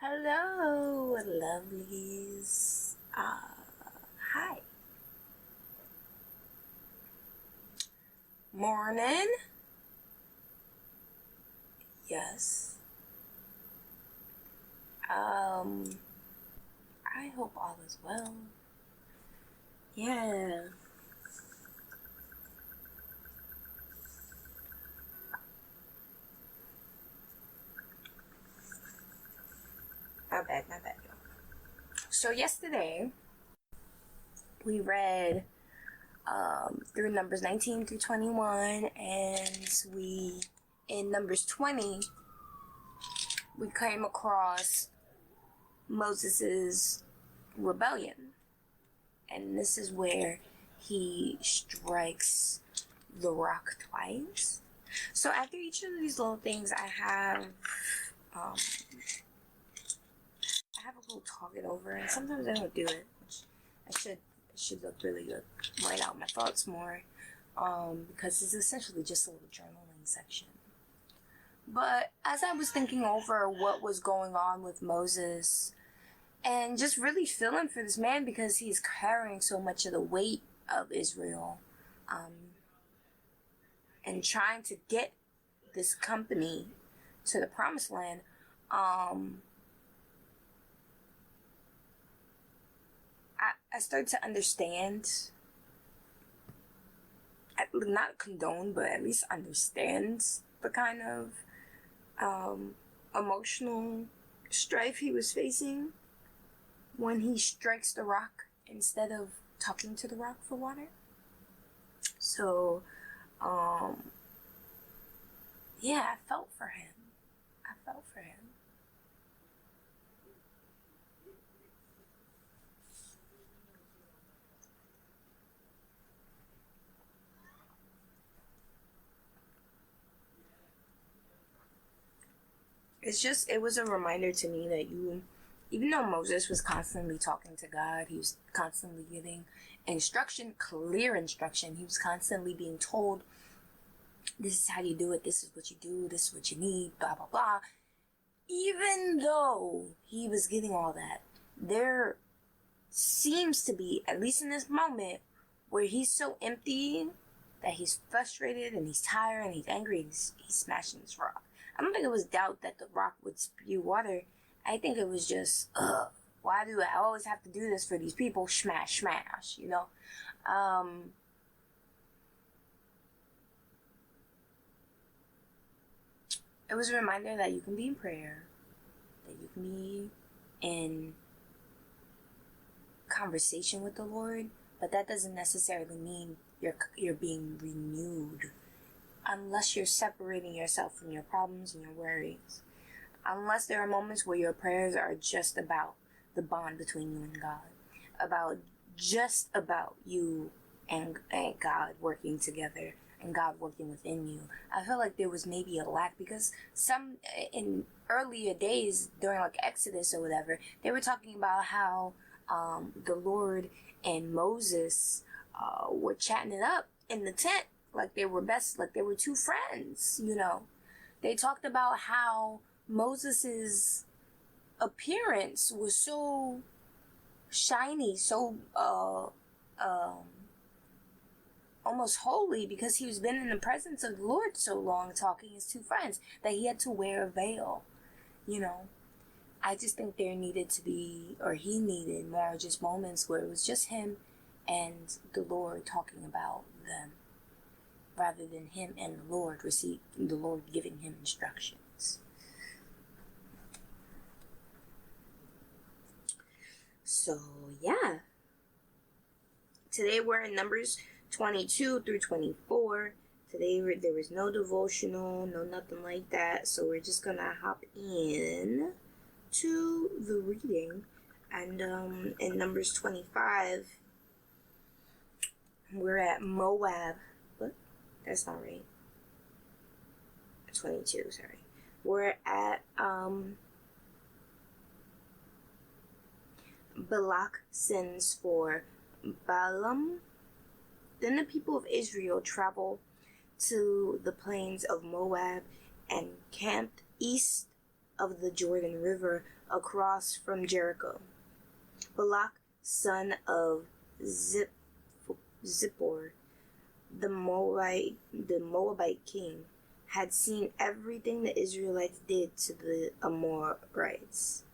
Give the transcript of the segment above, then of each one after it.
Hello, lovelies. Hi. Morning. Yes. Um, I hope all is well. Yeah. My bad, y'all. So yesterday we read through Numbers 19 through 21, and in Numbers 20 we came across Moses's rebellion, and this is where he strikes the rock twice. So after each of these little things, um, I have a little talk it over, and sometimes I don't do it, which I should look really good, write out my thoughts more, because it's essentially just a little journaling section. But as I was thinking over what was going on with Moses, and just really feeling for this man because he's carrying so much of the weight of Israel, and trying to get this company to the promised land, I started to understand, not condone, but at least understand the kind of emotional strife he was facing when he strikes the rock instead of talking to the rock for water. So, yeah, I felt for him. It was a reminder to me that even though Moses was constantly talking to God, he was constantly giving instruction, clear instruction. He was constantly being told, this is how you do it, this is what you do, this is what you need, blah, blah, blah. Even though he was getting all that, there seems to be, at least in this moment, where he's so empty that he's frustrated and he's tired and he's angry and he's smashing this rock. I don't think it was doubt that the rock would spew water. I think it was just, why do I always have to do this for these people? Smash, smash, you know? It was a reminder that you can be in prayer, that you can be in conversation with the Lord, but that doesn't necessarily mean you're being renewed unless you're separating yourself from your problems and your worries. Unless there are moments where your prayers are just about the bond between you and God, just about you and God working together and God working within you. I feel like there was maybe a lack because in earlier days during like Exodus or whatever, they were talking about how the Lord and Moses were chatting it up in the tent like they were two friends, you know. They talked about how Moses's appearance was so shiny, so almost holy because he was been in the presence of the Lord so long talking his two friends that he had to wear a veil, you know. I just think he needed more just moments where it was just him and the Lord talking about them rather than him and the Lord giving him instructions. So, yeah. Today we're in Numbers 22 through 24. Today there was no devotional, no nothing like that. So we're just gonna hop in to the reading. And in Numbers 25, we're at Moab. What? That's not right. 22, sorry. We're at Balak sends for Balaam. Then the people of Israel traveled to the plains of Moab and camped east of the Jordan River across from Jericho. Balak, son of Zippor, the Moabite king, had seen everything the Israelites did to the Amorites.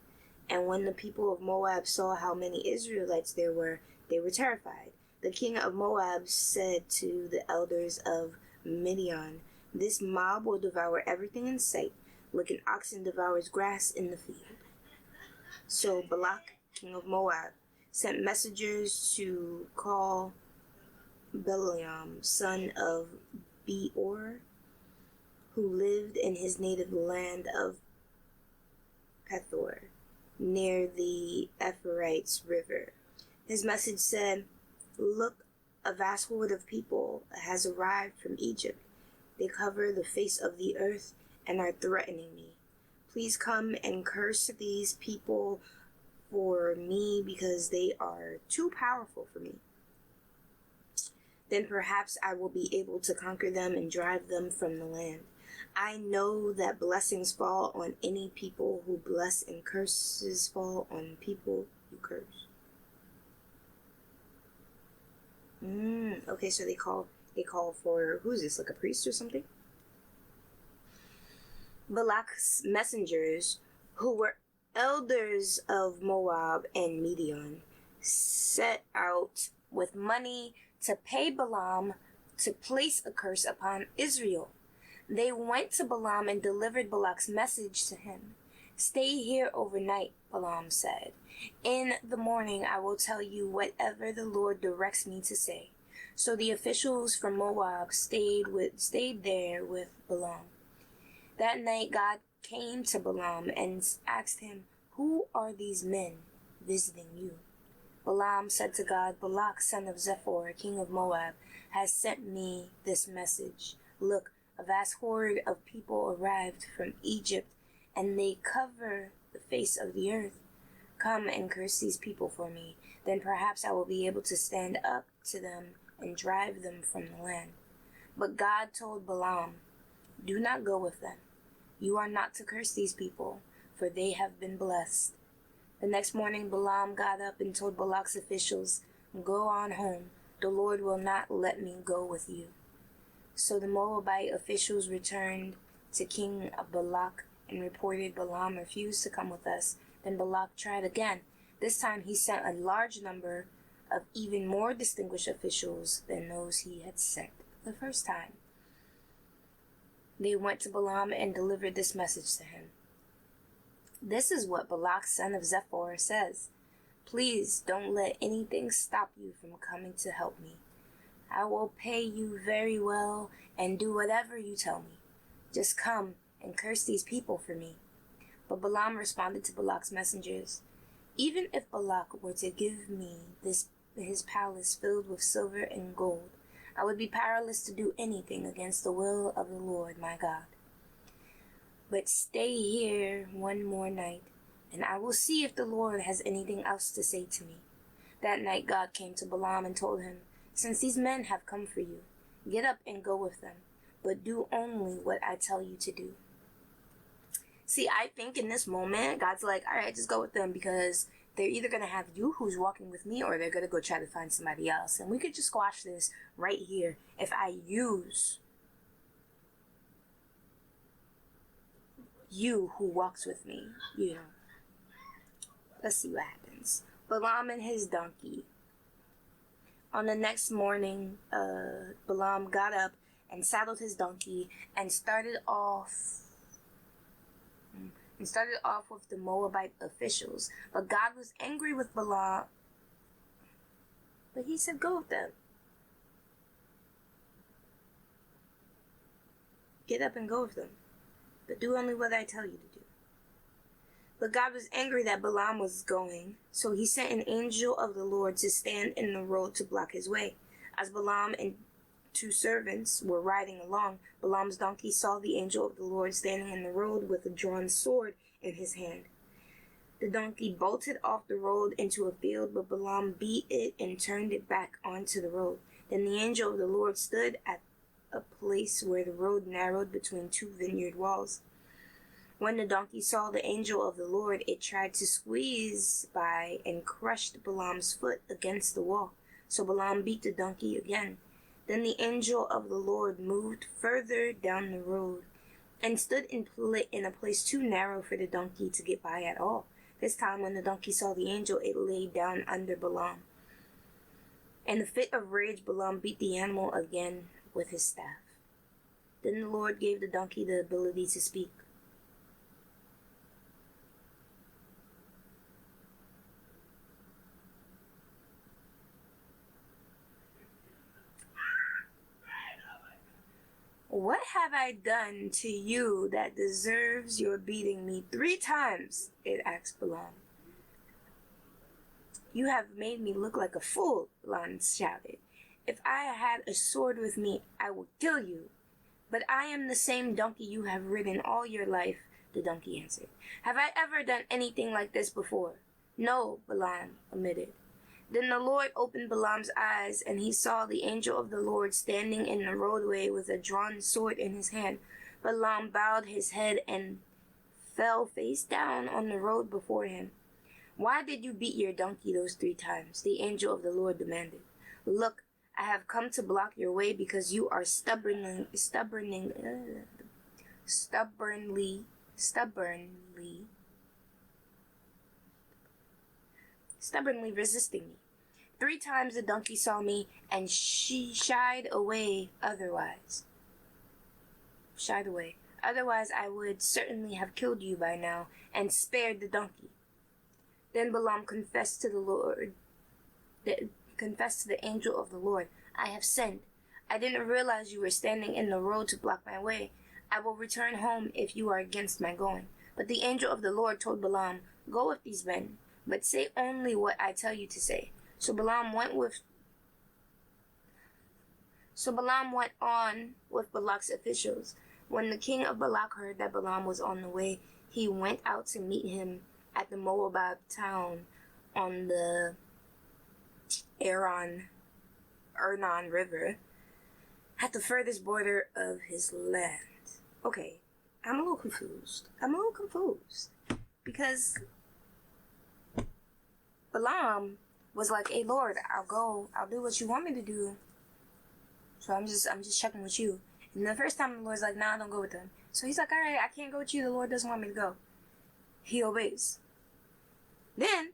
And when the people of Moab saw how many Israelites there were, they were terrified. The king of Moab said to the elders of Midian, "This mob will devour everything in sight, like an oxen devours grass in the field." So Balak, king of Moab, sent messengers to call Balaam, son of Beor, who lived in his native land of Pethor, near the Euphrates River. His message said, "Look, a vast horde of people has arrived from Egypt. They cover the face of the earth and are threatening me. Please come and curse these people for me because they are too powerful for me. Then perhaps I will be able to conquer them and drive them from the land. I know that blessings fall on any people who bless and curses fall on people who curse." Okay, so they call for, who's this, like a priest or something? Balak's messengers, who were elders of Moab and Midian, set out with money to pay Balaam to place a curse upon Israel. They went to Balaam and delivered Balak's message to him. "Stay here overnight," Balaam said. "In the morning I will tell you whatever the Lord directs me to say." So the officials from Moab stayed there with Balaam. That night God came to Balaam and asked him, "Who are these men visiting you?" Balaam said to God, "Balak, son of Zippor, king of Moab, has sent me this message. Look, a vast horde of people arrived from Egypt, and they cover the face of the earth. Come and curse these people for me. Then perhaps I will be able to stand up to them and drive them from the land." But God told Balaam, "Do not go with them. You are not to curse these people, for they have been blessed." The next morning Balaam got up and told Balak's officials, "Go on home. The Lord will not let me go with you." So the Moabite officials returned to King Balak and reported, "Balaam refused to come with us." Then Balak tried again. This time he sent a large number of even more distinguished officials than those he had sent the first time. They went to Balaam and delivered this message to him. "This is what Balak, son of Zippor, says. Please don't let anything stop you from coming to help me. I will pay you very well and do whatever you tell me. Just come and curse these people for me." But Balaam responded to Balak's messengers, "Even if Balak were to give me his palace filled with silver and gold, I would be powerless to do anything against the will of the Lord my God. But stay here one more night, and I will see if the Lord has anything else to say to me." That night God came to Balaam and told him, "Since these men have come for you, get up and go with them, but do only what I tell you to do." See, I think in this moment, God's like, all right, just go with them, because they're either going to have you who's walking with me, or they're going to go try to find somebody else. And we could just squash this right here if I use you who walks with me, Let's see what happens. Balaam and his donkey. On the next morning, Balaam got up and saddled his donkey and started off with the Moabite officials. But God was angry with Balaam. But he said, "Go with them. Get up and go with them. But do only what I tell you to do." But God was angry that Balaam was going, so he sent an angel of the Lord to stand in the road to block his way. As Balaam and two servants were riding along, Balaam's donkey saw the angel of the Lord standing in the road with a drawn sword in his hand. The donkey bolted off the road into a field, but Balaam beat it and turned it back onto the road. Then the angel of the Lord stood at a place where the road narrowed between two vineyard walls. When the donkey saw the angel of the Lord, it tried to squeeze by and crushed Balaam's foot against the wall. So Balaam beat the donkey again. Then the angel of the Lord moved further down the road and stood in a place too narrow for the donkey to get by at all. This time, when the donkey saw the angel, it lay down under Balaam. In a fit of rage, Balaam beat the animal again with his staff. Then the Lord gave the donkey the ability to speak. What have I done to you that deserves your beating me 3 times? It asked Balaam. You have made me look like a fool, Balaam shouted. If I had a sword with me, I would kill you. But I am the same donkey you have ridden all your life, the donkey answered. Have I ever done anything like this before? No, Balaam admitted. Then the Lord opened Balaam's eyes, and he saw the angel of the Lord standing in the roadway with a drawn sword in his hand. Balaam bowed his head and fell face down on the road before him. Why did you beat your donkey those 3 times? The angel of the Lord demanded. Look, I have come to block your way because you are stubbornly resisting me. 3 times the donkey saw me, and she shied away. Otherwise, I would certainly have killed you by now and spared the donkey. Then Balaam confessed to the angel of the Lord, I have sinned. I didn't realize you were standing in the road to block my way. I will return home if you are against my going. But the angel of the Lord told Balaam, Go with these men, but say only what I tell you to say. So Balaam went on with Balak's officials. When the king of Balak heard that Balaam was on the way, he went out to meet him at the Moabite town on the Arnon River, at the furthest border of his land. Okay, I'm a little confused. Because Balaam was like, hey Lord, I'll do what you want me to do. So I'm just checking with you. And the first time the Lord's like, nah, don't go with them. So he's like, alright, I can't go with you. The Lord doesn't want me to go. He obeys. Then,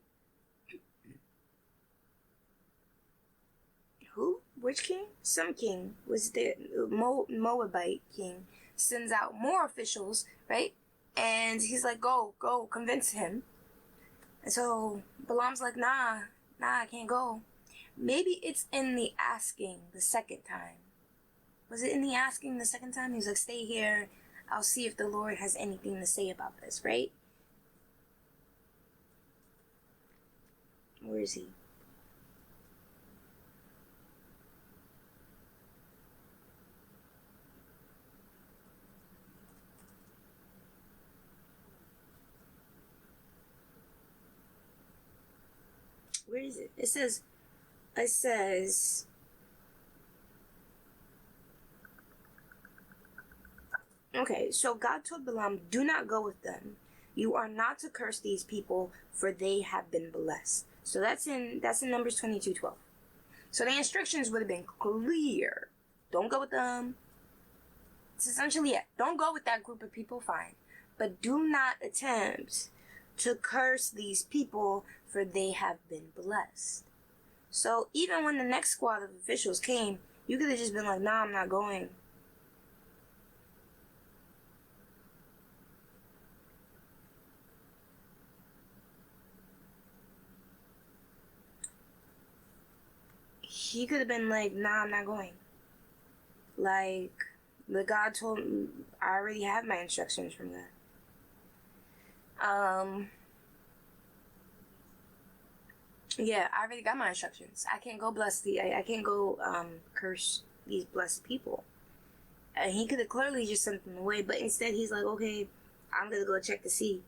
which king? Some king was the Moabite king, sends out more officials, right? And he's like, go, convince him. And so Balaam's like, nah, I can't go. Maybe it's in the asking the second time. Was it in the asking the second time? He was like, stay here. I'll see if the Lord has anything to say about this, right? Where is he? Where is it? It says, okay, so God told Balaam, do not go with them. You are not to curse these people, for they have been blessed. So that's in Numbers 22:12. So the instructions would have been clear. Don't go with them. It's essentially it. Don't go with that group of people, fine. But do not attempt to curse these people, for they have been blessed. So even when the next squad of officials came, you could have just been like, nah, I'm not going. He could have been like, nah, I'm not going. Like, the God told me, I already have my instructions from that. Yeah, I already got my instructions. I can't go I can't go curse these blessed people. And he could have clearly just sent them away, but instead he's like, okay, I'm gonna go check to see.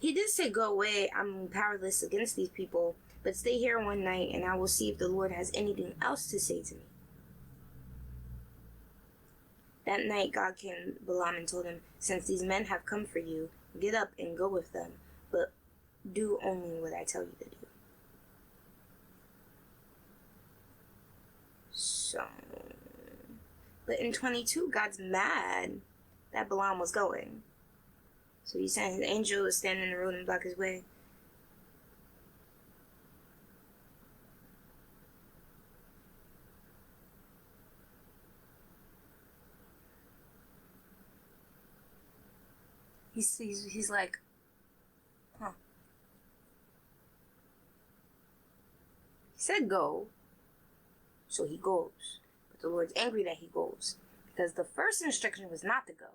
He did say, "Go away, I'm powerless against these people, but stay here one night and I will see if the Lord has anything else to say to me." That night God came to Balaam and told him, "Since these men have come for you, get up and go with them, but do only what I tell you to do." So, but in 22, God's mad that Balaam was going. So he sent his angel to stand in the road and block his way. He's like, huh. He said go, so he goes. But the Lord's angry that he goes, because the first instruction was not to go.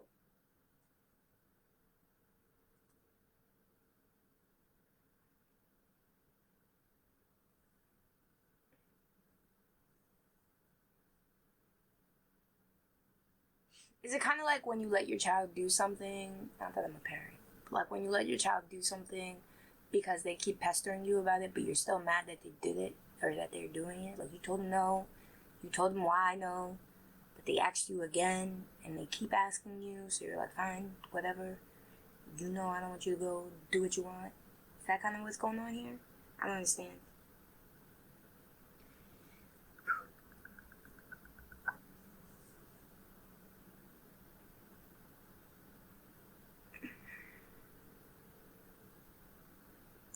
Is it kind of like when you let your child do something? Not that I'm a parent. Like when you let your child do something because they keep pestering you about it, but you're still mad that they did it or that they're doing it. Like you told them no, you told them why no, but they asked you again and they keep asking you, so you're like, fine, whatever. You know I don't want you to go do what you want. Is that kind of what's going on here? I don't understand.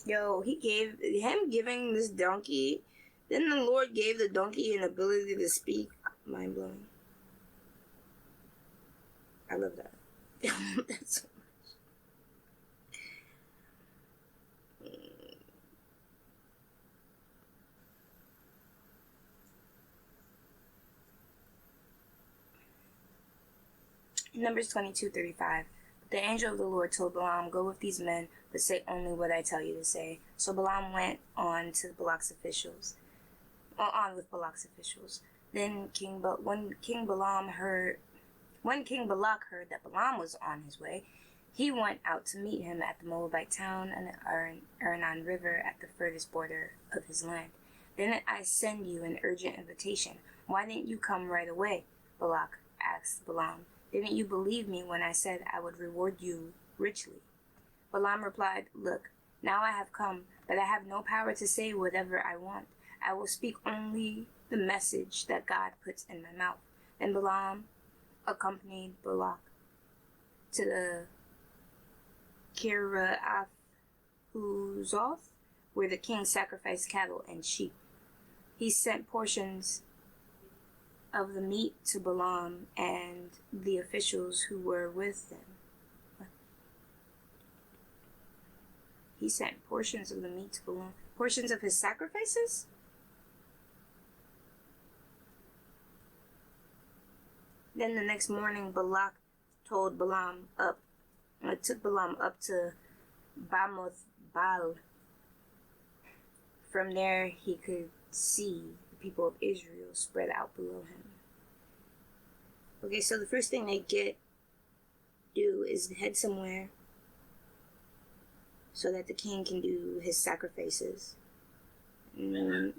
Yo, him giving this donkey, then the Lord gave the donkey an ability to speak. Mind blowing. I love that. That's so much. Numbers 22:35. The angel of the Lord told Balaam, "Go with these men, but say only what I tell you to say." So Balaam went on with Balak's officials. Then when King Balak heard that Balaam was on his way, he went out to meet him at the Moabite town and the Arnon River at the furthest border of his land. "Then I send you an urgent invitation. Why didn't you come right away?" Balak asked Balaam. "Didn't you believe me when I said I would reward you richly?" Balaam replied, "Look, now I have come, but I have no power to say whatever I want. I will speak only the message that God puts in my mouth." Then Balaam accompanied Balak to the Kiraath Huzoth, where the king sacrificed cattle and sheep. He sent portions of the meat to Balaam and the officials who were with them. He sent portions of the meat to Balaam. Portions of his sacrifices? Then the next morning, Balak took Balaam up to Bamoth Baal. From there, he could see the people of Israel spread out below him. Okay, so the first thing they do is head somewhere so that the king can do his sacrifices. I'm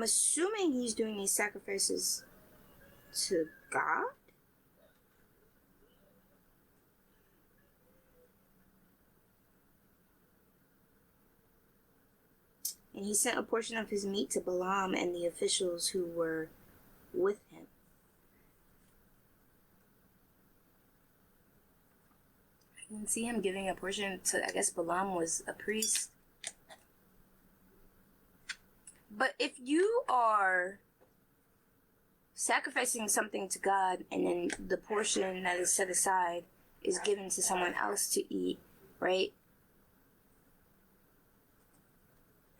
assuming he's doing these sacrifices to God? And he sent a portion of his meat to Balaam and the officials who were with him. You can see him giving a portion to, I guess Balaam was a priest. But if you are sacrificing something to God and then the portion that is set aside is given to someone else to eat, right?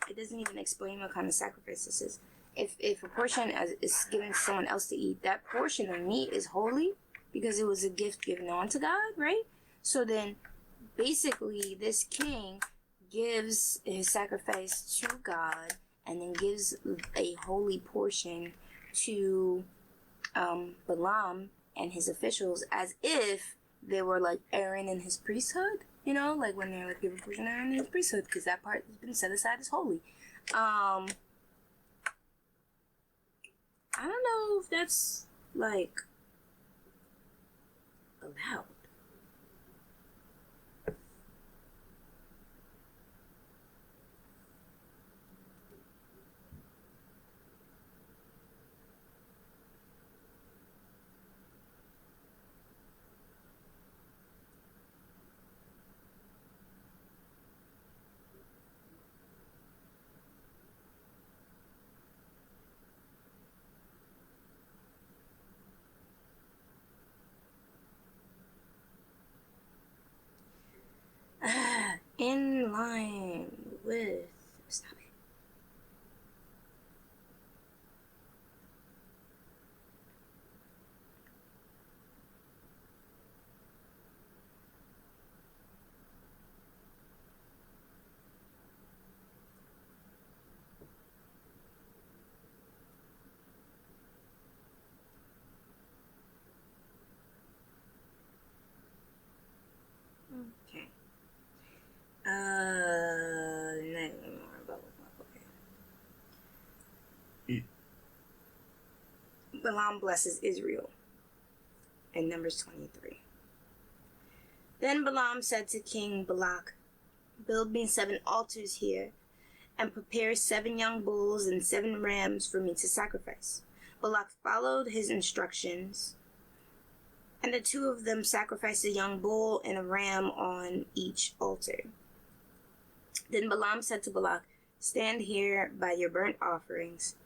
It doesn't even explain what kind of sacrifice this is. If a portion is given to someone else to eat, that portion of meat is holy because it was a gift given on to God, right? So then, basically, this king gives his sacrifice to God and then gives a holy portion to Balaam and his officials as if they were like Aaron and his priesthood, you know, like when they're like give a portion of Aaron and his priesthood, because that part has been set aside as holy. I don't know if that's like allowed. In line with... Stop it. Okay. Balaam blesses Israel in Numbers 23. Then Balaam said to King Balak, build me 7 altars here, and prepare 7 young bulls and 7 rams for me to sacrifice. Balak followed his instructions, and the 2 of them sacrificed a young bull and a ram on each altar. Then Balaam said to Balak, stand here by your burnt offerings,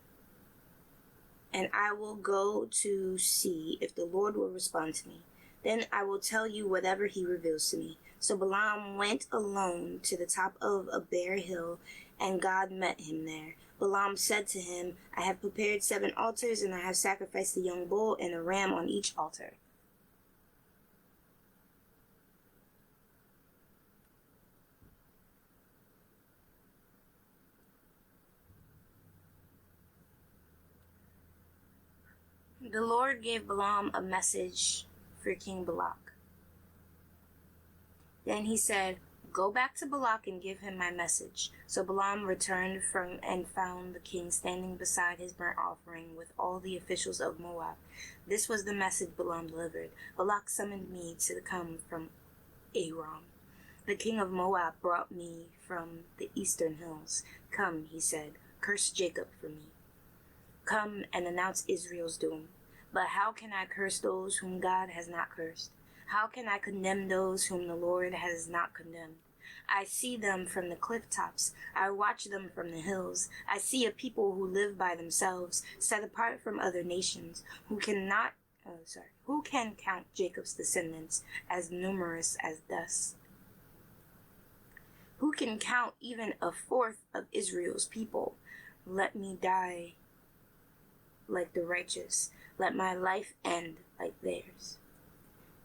and I will go to see if the Lord will respond to me. Then I will tell you whatever he reveals to me. So Balaam went alone to the top of a bare hill, and God met him there. Balaam said to him, I have prepared 7 altars, and I have sacrificed a young bull and a ram on each altar. The Lord gave Balaam a message for King Balak. Then he said, go back to Balak and give him my message. So Balaam returned from and found the king standing beside his burnt offering with all the officials of Moab. This was the message Balaam delivered. Balak summoned me to come from Aram. The king of Moab brought me from the eastern hills. Come, he said, curse Jacob for me. Come and announce Israel's doom. But how can I curse those whom God has not cursed? How can I condemn those whom the Lord has not condemned? I see them from the cliff tops. I watch them from the hills. I see a people who live by themselves, set apart from other nations, who can count Jacob's descendants as numerous as dust? Who can count even 1/4 of Israel's people? Let me die like the righteous. Let my life end like theirs.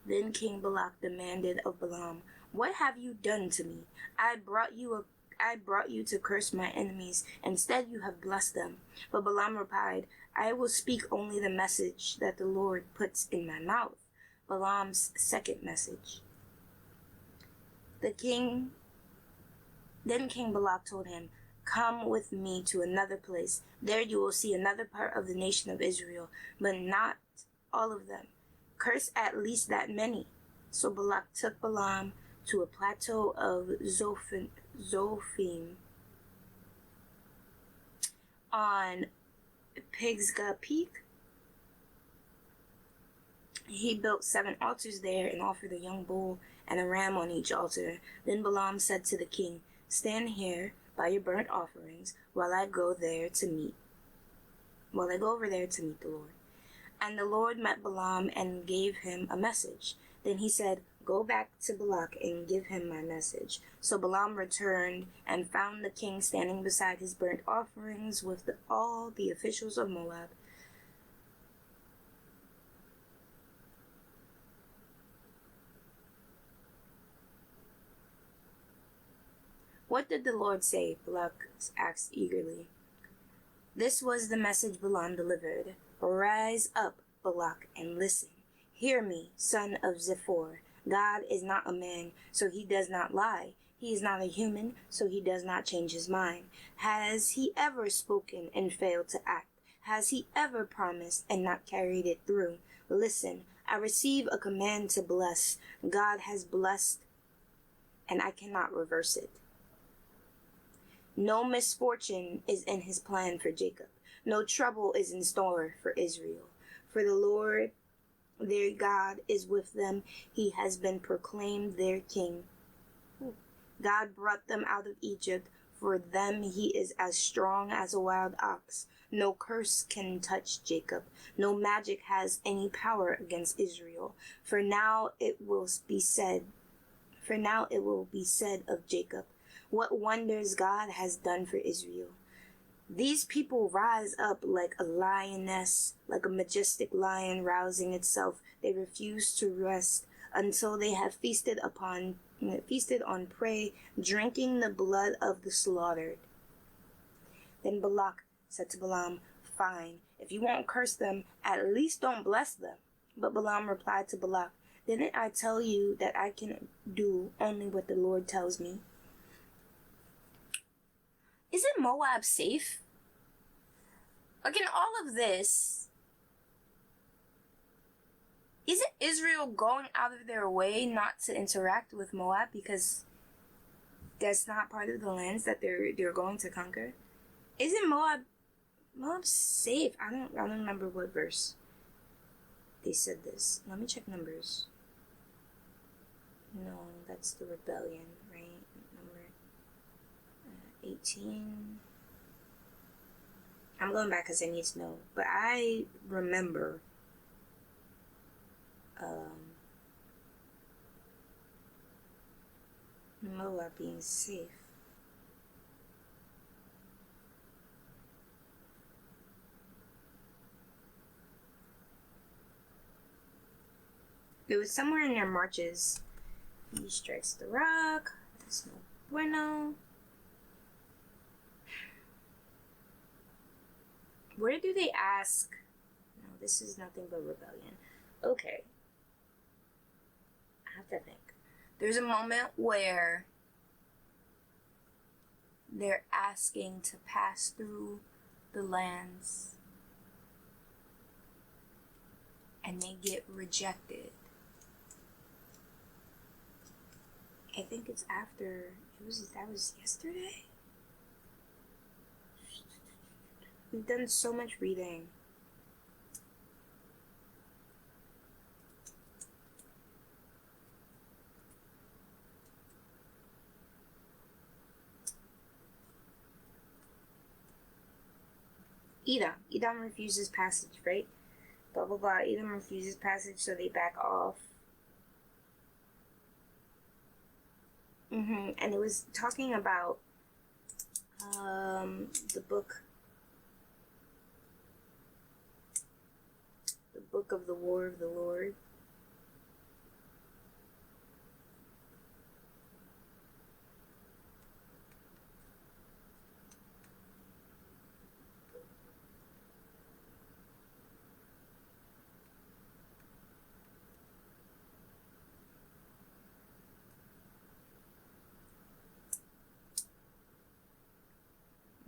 Then King Balak demanded of Balaam, what have you done to me? I brought you to curse my enemies. Instead you have blessed them. But Balaam replied, I will speak only the message that the Lord puts in my mouth. Balaam's second message. Then King Balak told him, come with me to another place. There you will see another part of the nation of Israel, but not all of them. Curse at least that many. So Balak took Balaam to a plateau of Zophim on Pisgah Peak. He built 7 altars there and offered a young bull and a ram on each altar. Then Balaam said to the king, stand here by your burnt offerings while I go over there to meet the Lord. And the Lord met Balaam and gave him a message. Then he said, go back to Balak and give him my message. So Balaam returned and found the king standing beside his burnt offerings with all the officials of Moab. What did the Lord say? Balak asked eagerly. This was the message Balaam delivered. Rise up, Balak, and listen. Hear me, son of Zippor. God is not a man, so he does not lie. He is not a human, so he does not change his mind. Has he ever spoken and failed to act? Has he ever promised and not carried it through? Listen, I receive a command to bless. God has blessed, and I cannot reverse it. No misfortune is in his plan for Jacob. No trouble is in store for Israel. For the Lord their God is with them. He has been proclaimed their king. God brought them out of Egypt. For them he is as strong as a wild ox. No curse can touch Jacob. No magic has any power against Israel. For now it will be said of Jacob, what wonders God has done for Israel. These people rise up like a lioness, like a majestic lion rousing itself. They refuse to rest until they have feasted on prey, drinking the blood of the slaughtered. Then Balak said to Balaam, fine, if you won't curse them, at least don't bless them. But Balaam replied to Balak, didn't I tell you that I can do only what the Lord tells me? Isn't Moab safe? Like in all of this, isn't Israel going out of their way not to interact with Moab because that's not part of the lands that they're going to conquer? Isn't Moab safe? I don't remember what verse they said this. Let me check Numbers. No, that's the rebellion, right? Number 18. I'm going back because I need to know. But I remember Moab being safe. It was somewhere in their marches. He strikes the rock. That's no bueno. Where do they ask? No, this is nothing but rebellion. Okay. I have to think. There's a moment where they're asking to pass through the lands and they get rejected. I think it's after that was yesterday. We've done so much reading. Edom refuses passage, right? Blah blah blah. Edom refuses passage, so they back off. And it was talking about the book of the War of the Lord.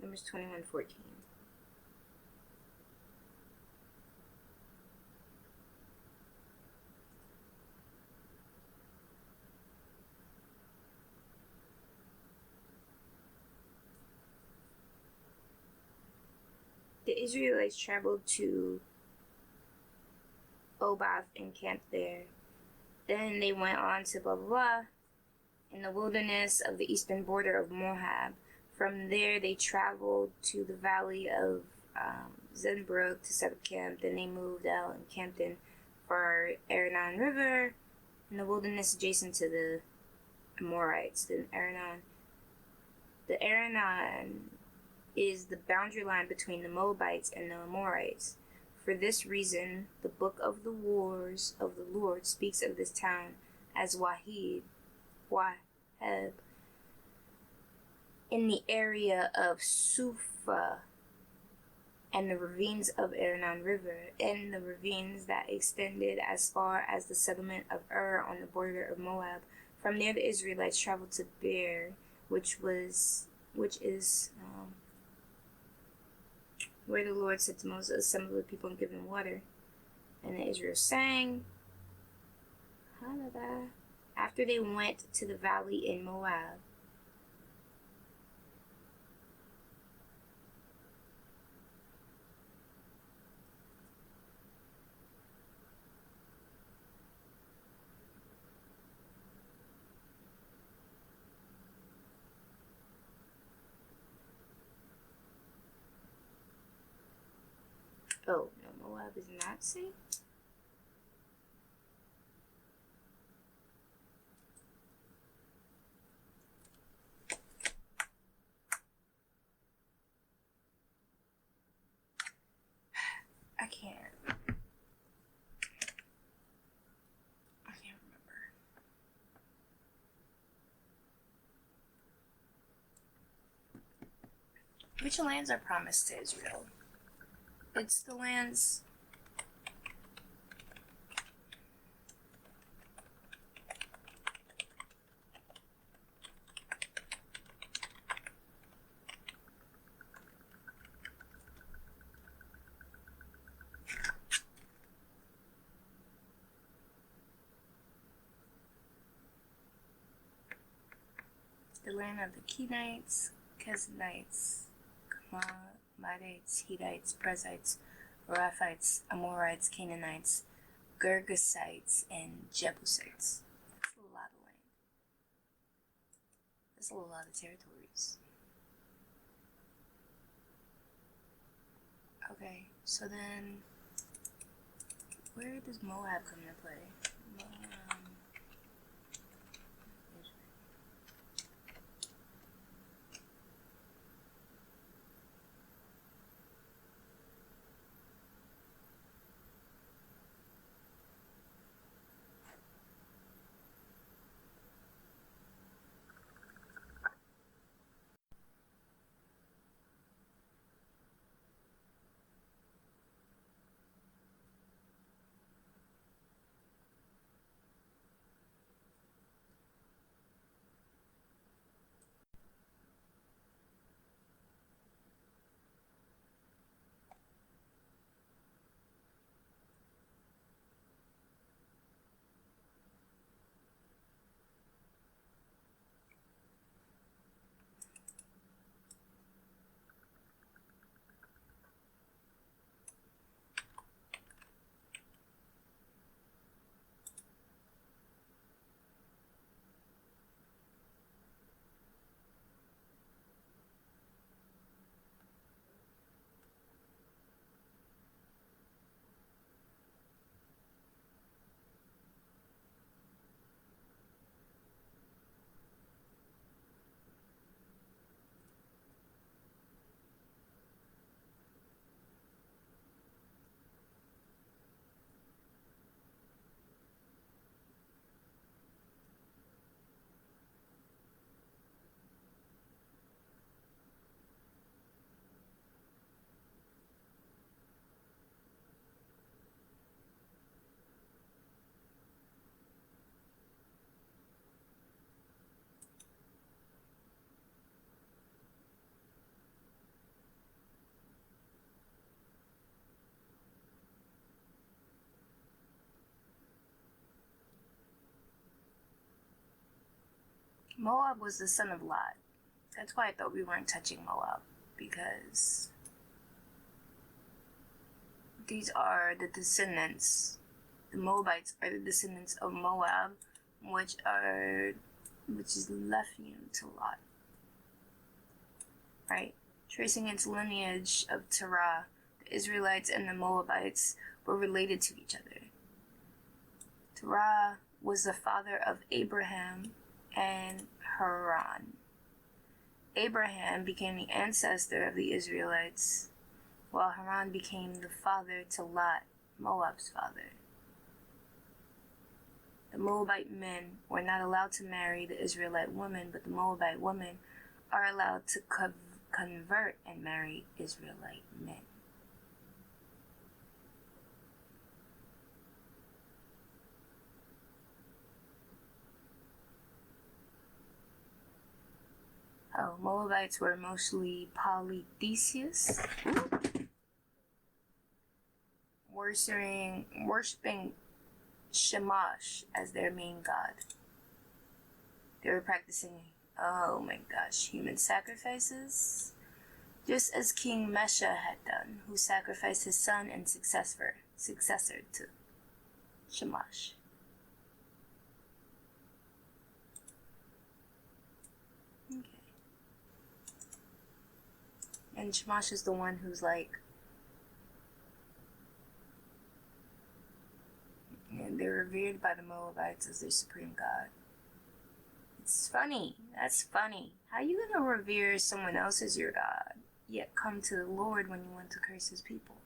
Numbers 21:14. The Israelites traveled to Obath and camped there. Then they went on to blah blah blah in the wilderness of the eastern border of Moab. From there they traveled to the valley of Zenbrook to set up camp. Then they moved out and camped in for Arnon River in the wilderness adjacent to the Amorites. The Arnon is the boundary line between the Moabites and the Amorites. For this reason, the book of the wars of the Lord speaks of this town as Waheb, in the area of Suphah and the ravines of Arnon River, and the ravines that extended as far as the settlement of Ur on the border of Moab. From there the Israelites traveled to Beer, which is where the Lord said to Moses, assemble the people and give them water. And the Israel sang. After they went to the valley in Moab. Oh, no, Moab is not safe. I can't remember. Which lands are promised to Israel? It's the lands. The land of the Kenites, Kezanites, Madites, Hittites, Perizzites, Raphites, Amorites, Canaanites, Girgasites, and Jebusites. That's a lot of land. That's a lot of territories. Okay, so then, where does Moab come into play? Moab was the son of Lot. That's why I thought we weren't touching Moab, because these are the descendants. The Moabites are the descendants of Moab, which is Nephilim to Lot. Right? Tracing its lineage of Terah, the Israelites and the Moabites were related to each other. Terah was the father of Abraham and Haran. Abraham became the ancestor of the Israelites, while Haran became the father to Lot, Moab's father. The Moabite men were not allowed to marry the Israelite women, but the Moabite women are allowed to convert and marry Israelite men. Moabites were mostly polytheistic, worshipping Shamash as their main god. They were practicing, oh my gosh, human sacrifices, just as King Mesha had done, who sacrificed his son and successor to Shamash. Okay. And Shamash is the one who's like, and they're revered by the Moabites as their supreme god. It's funny. That's funny. How you gonna revere someone else as your god, yet come to the Lord when you want to curse his people?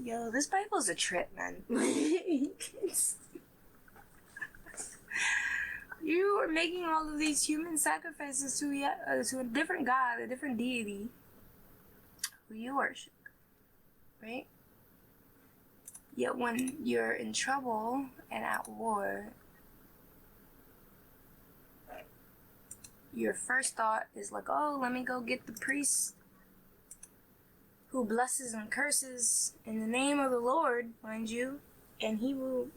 Yo, this Bible's a trip, man. You are making all of these human sacrifices to a different god, a different deity who you worship, right? Yet when you're in trouble and at war, your first thought is like, oh, let me go get the priest who blesses and curses in the name of the Lord, mind you, and he will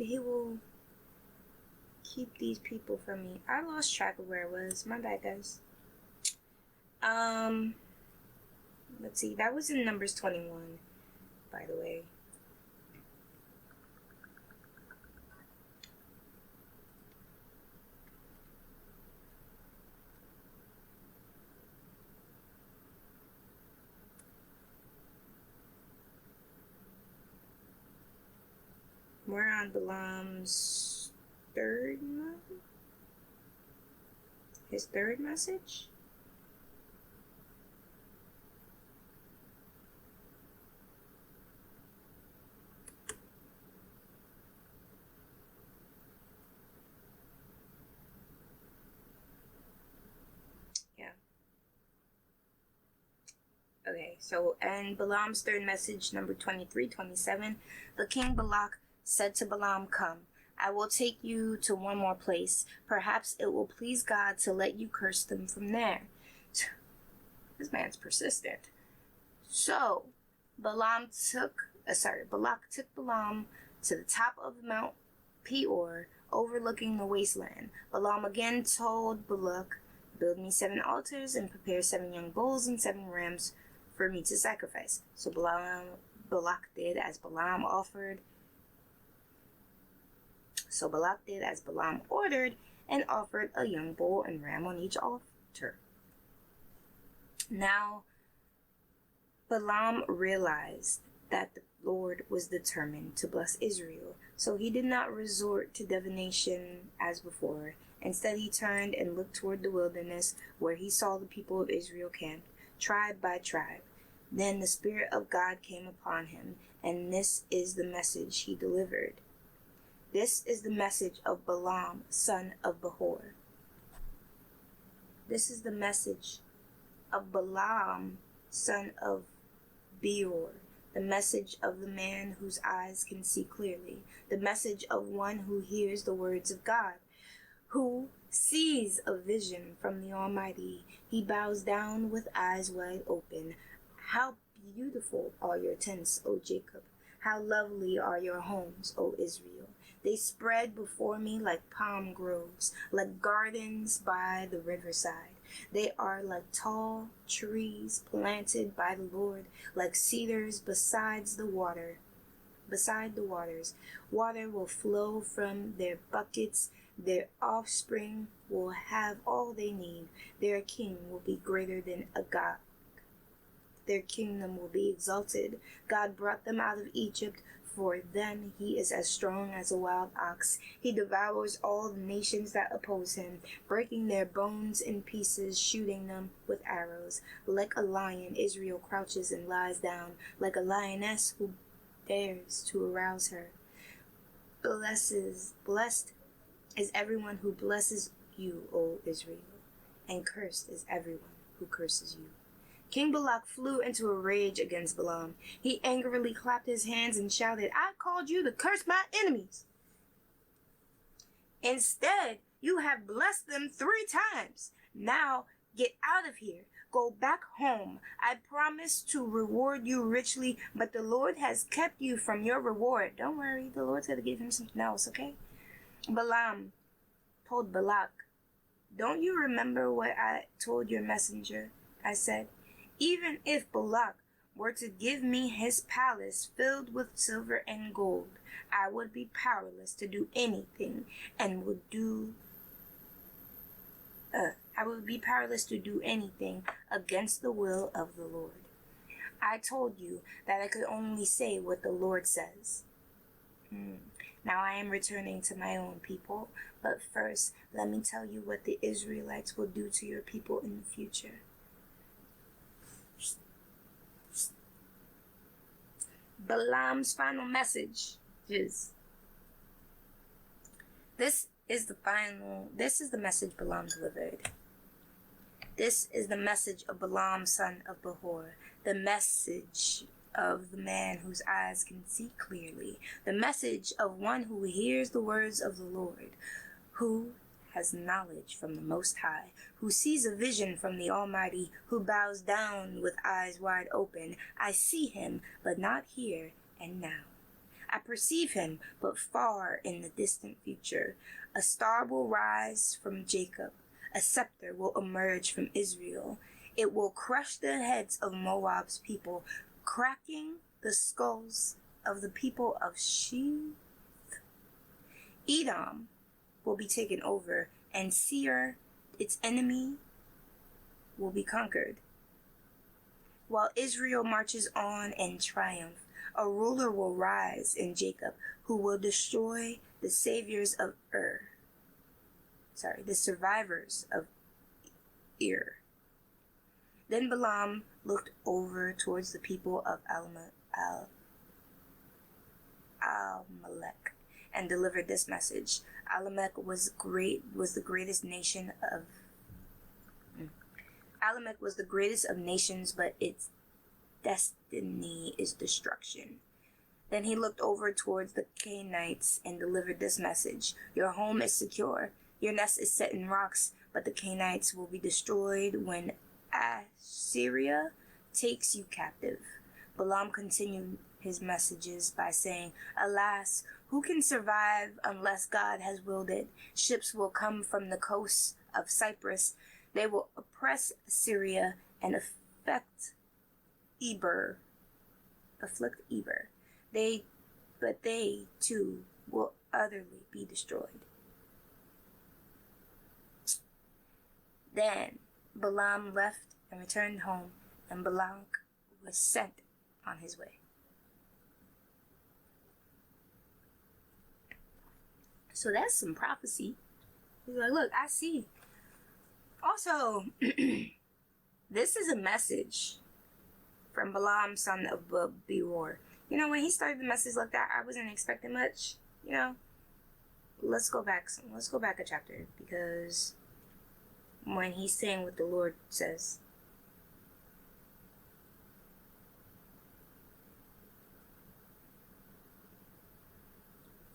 keep these people from me. I lost track of where it was. My bad, guys. Let's see. That was in Numbers 21, by the way. We're on Balaam's his third message. Yeah. Okay, so, and Balaam's third message, number 23-27, the king Balak said to Balaam, come, I will take you to one more place. Perhaps it will please God to let you curse them from there. This man's persistent. So, Balak took Balaam to the top of Mount Peor, overlooking the wasteland. Balaam again told Balak, build me 7 altars and prepare 7 young bulls and 7 rams for me to sacrifice. So Balak did as Balaam ordered and offered a young bull and ram on each altar. Now, Balaam realized that the Lord was determined to bless Israel, so he did not resort to divination as before. Instead, he turned and looked toward the wilderness, where he saw the people of Israel camped, tribe by tribe. Then the Spirit of God came upon him, and this is the message he delivered. This is the message of Balaam, son of Beor. This is the message of Balaam, son of Beor. The message of the man whose eyes can see clearly. The message of one who hears the words of God, who sees a vision from the Almighty. He bows down with eyes wide open. How beautiful are your tents, O Jacob! How lovely are your homes, O Israel! They spread before me like palm groves, like gardens by the riverside. They are like tall trees planted by the Lord, like cedars beside the waters. Water will flow from their buckets. Their offspring will have all they need. Their king will be greater than Agag. Their kingdom will be exalted. God brought them out of Egypt. For them he is as strong as a wild ox. He devours all the nations that oppose him, breaking their bones in pieces, shooting them with arrows. Like a lion, Israel crouches and lies down, like a lioness who dares to arouse her. Blessed is everyone who blesses you, O Israel, and cursed is everyone who curses you. King Balak flew into a rage against Balaam. He angrily clapped his hands and shouted, "I called you to curse my enemies. Instead, you have blessed them 3 times. Now get out of here. Go back home. I promised to reward you richly, but the Lord has kept you from your reward." Don't worry, the Lord's going to give him something else, okay? Balaam told Balak, "Don't you remember what I told your messenger?" I said, "Even if Balak were to give me his palace filled with silver and gold, I would be powerless to do anything and would be powerless to do anything against the will of the Lord. I told you that I could only say what the Lord says. Now I am returning to my own people, but first let me tell you what the Israelites will do to your people in the future." Balaam's final message is this is the message Balaam delivered. This is the message of Balaam, son of Beor, the message of the man whose eyes can see clearly, the message of one who hears the words of the Lord, who has knowledge from the Most High, who sees a vision from the Almighty, who bows down with eyes wide open. I see him, but not here and now. I perceive him, but far in the distant future. A star will rise from Jacob. A scepter will emerge from Israel. It will crush the heads of Moab's people, cracking the skulls of the people of Sheth. Edom will be taken over, and Seir, its enemy, will be conquered. While Israel marches on in triumph, a ruler will rise in Jacob who will destroy the survivors of Ir. Then Balaam looked over towards the people of Amalek and delivered this message. Amalek was the greatest of nations, but its destiny is destruction. Then he looked over towards the Canaanites and delivered this message. Your home is secure. Your nest is set in rocks, but the Canaanites will be destroyed when Assyria takes you captive. Balaam continued his messages by saying, Alas, who can survive unless God has willed it? Ships will come from the coasts of Cyprus. They will oppress Assyria and afflict Eber. But they too will utterly be destroyed. Then Balaam left and returned home, and Balak was sent on his way. So that's some prophecy. He's like, look, I see. Also, this is a message from Balaam, son of Beor. You know, when he started the message like that, I wasn't expecting much. You know, let's go back a chapter, because when he's saying what the Lord says.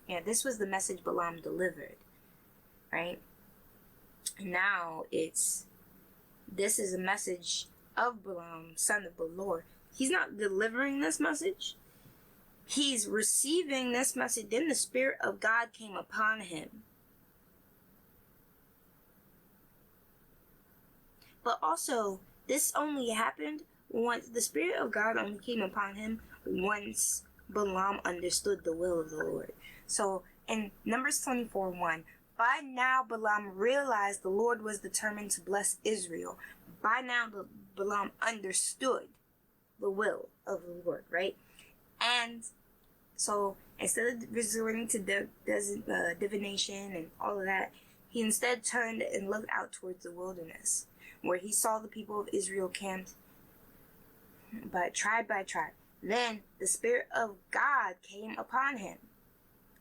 Yeah, this was the message Balaam delivered, right? And now this is a message of Balaam, son of Beor. He's not delivering this message. He's receiving this message. Then the Spirit of God came upon him. But also, this only happened once the Spirit of God only came upon him once Balaam understood the will of the Lord. So in Numbers 24:1, by now Balaam realized the Lord was determined to bless Israel. By now Balaam understood the will of the Lord, right? And so instead of resorting to divination and all of that, he instead turned and looked out towards the wilderness, where he saw the people of Israel camped tribe by tribe. Then the Spirit of God came upon him.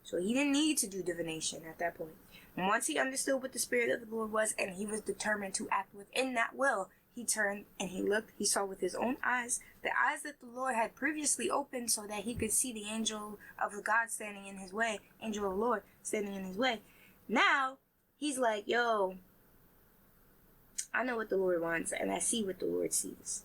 So he didn't need to do divination at that point. And once he understood what the Spirit of the Lord was, and he was determined to act within that will, he turned and he looked. He saw with his own eyes, the eyes that the Lord had previously opened so that he could see the angel of the God standing in his way, angel of the Lord standing in his way. Now, he's like, yo, I know what the Lord wants and I see what the Lord sees.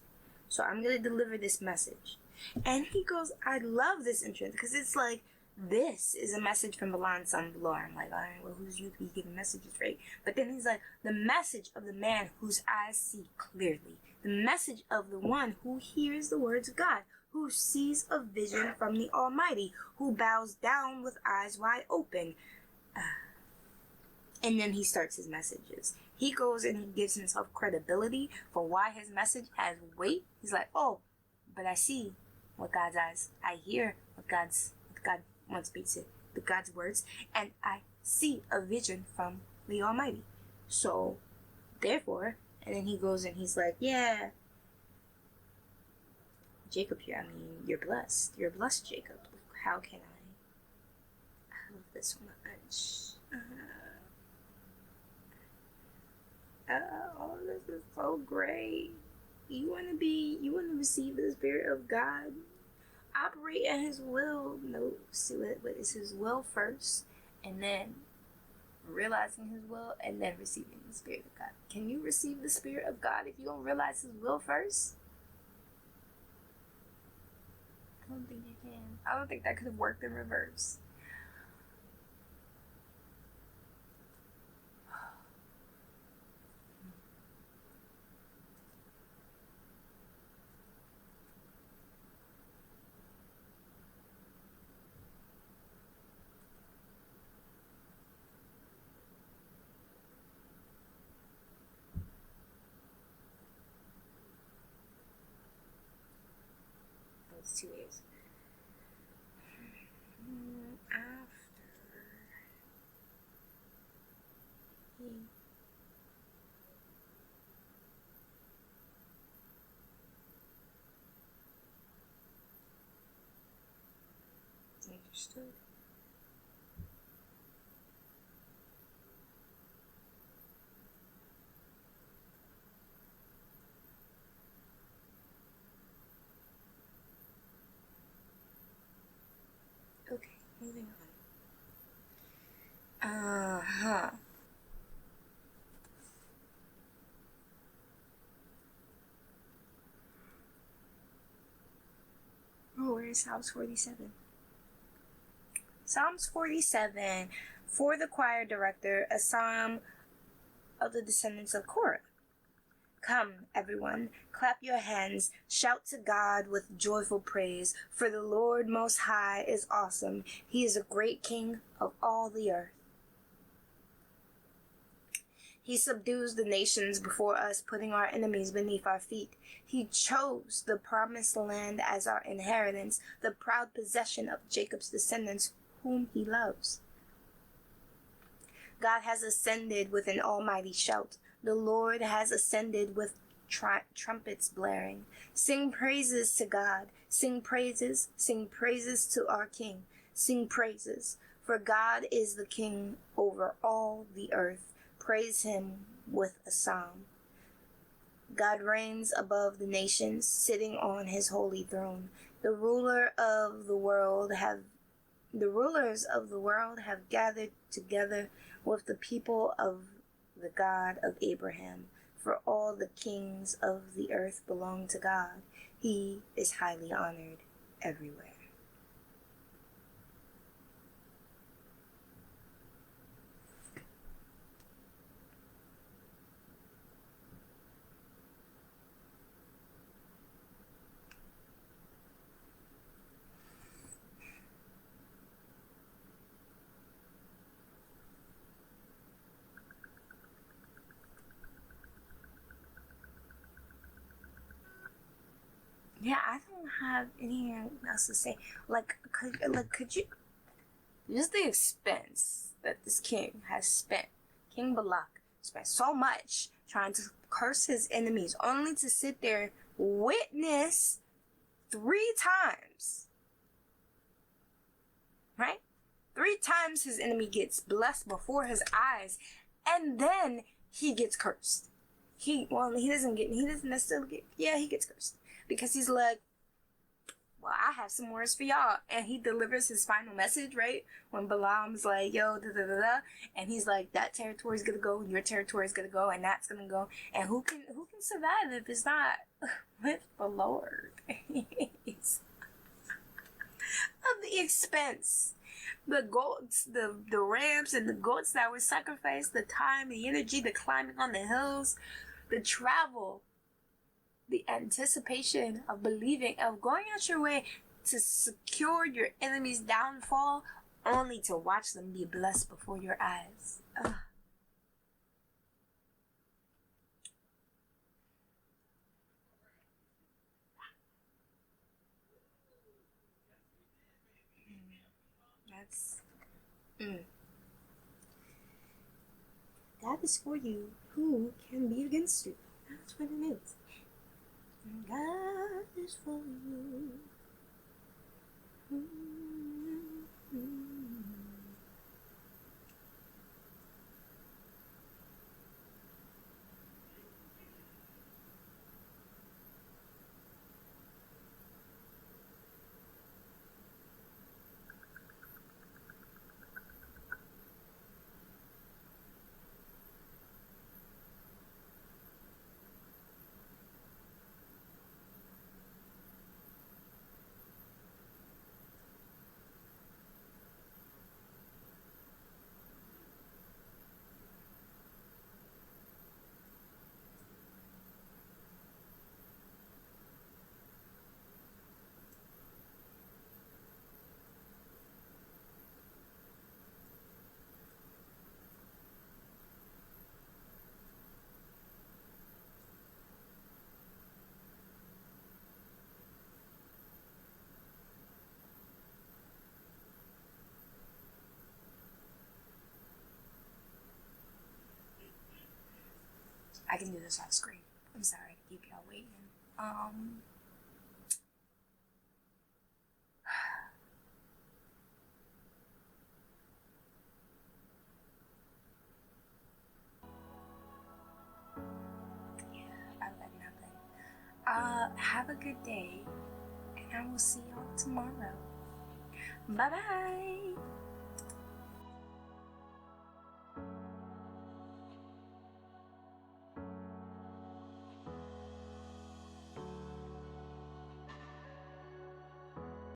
So I'm going to deliver this message. And he goes, I love this entrance because it's like, this is a message from Balaam, son of Lord. I'm like, all right, well, who's you to be giving messages, right? But then he's like, the message of the man whose eyes see clearly. The message of the one who hears the words of God, who sees a vision from the Almighty, who bows down with eyes wide open. And then he starts his messages. He goes and he gives himself credibility for why his message has weight. He's like, oh, but I see what God's eyes. I hear what God wants me to say, the God's words, and I see a vision from the Almighty. So, therefore, and then he goes and he's like, yeah, Jacob here, I mean, you're blessed. You're blessed, Jacob. How can I love this so much. Oh, this is so great. You want to receive the Spirit of God. Operate in His will. No, see what is His will first, and then realizing His will, and then receiving the Spirit of God. Can you receive the Spirit of God if you don't realize His will first? I don't think you can. I don't think that could have worked in reverse. It's 2 years. After he understood. Okay, moving on. Oh, where's Psalms 47? Psalms 47, for the choir director, a psalm of the descendants of Korah. Come, everyone, clap your hands, shout to God with joyful praise, for the Lord Most High is awesome. He is a great King of all the earth. He subdues the nations before us, putting our enemies beneath our feet. He chose the promised land as our inheritance, the proud possession of Jacob's descendants, whom he loves. God has ascended with an almighty shout. The Lord has ascended with trumpets blaring. Sing praises to God. Sing praises to our King. Sing praises, for God is the King over all the earth. Praise Him with a psalm. God reigns above the nations, sitting on His holy throne. The rulers of the world have gathered together with the people of the God of Abraham. For all the kings of the earth belong to God. He is highly honored everywhere. Yeah, I don't have anything else to say. Could you? Just the expense that this king has spent. King Balak spent so much trying to curse his enemies, only to sit there, witness 3 times. Right? 3 times his enemy gets blessed before his eyes, and then he gets cursed. he doesn't necessarily get, yeah, he gets cursed because he's like, well, I have some words for y'all. And he delivers his final message, right? When Balaam's like, yo, da da da da. And he's like, that territory's gonna go, and your territory's gonna go, and that's gonna go. And who can survive if it's not with the Lord? Of the expense. The goats, the rams and the goats that were sacrificed, the time, the energy, the climbing on the hills, the travel, the anticipation of believing, of going out your way to secure your enemy's downfall, only to watch them be blessed before your eyes. Ugh. That's that is for you. Who can be against you? That's what it is. God is for you. I can do this off screen. I'm sorry to keep y'all waiting. Yeah, I let nothing. Have a good day, and I will see y'all tomorrow. Bye bye.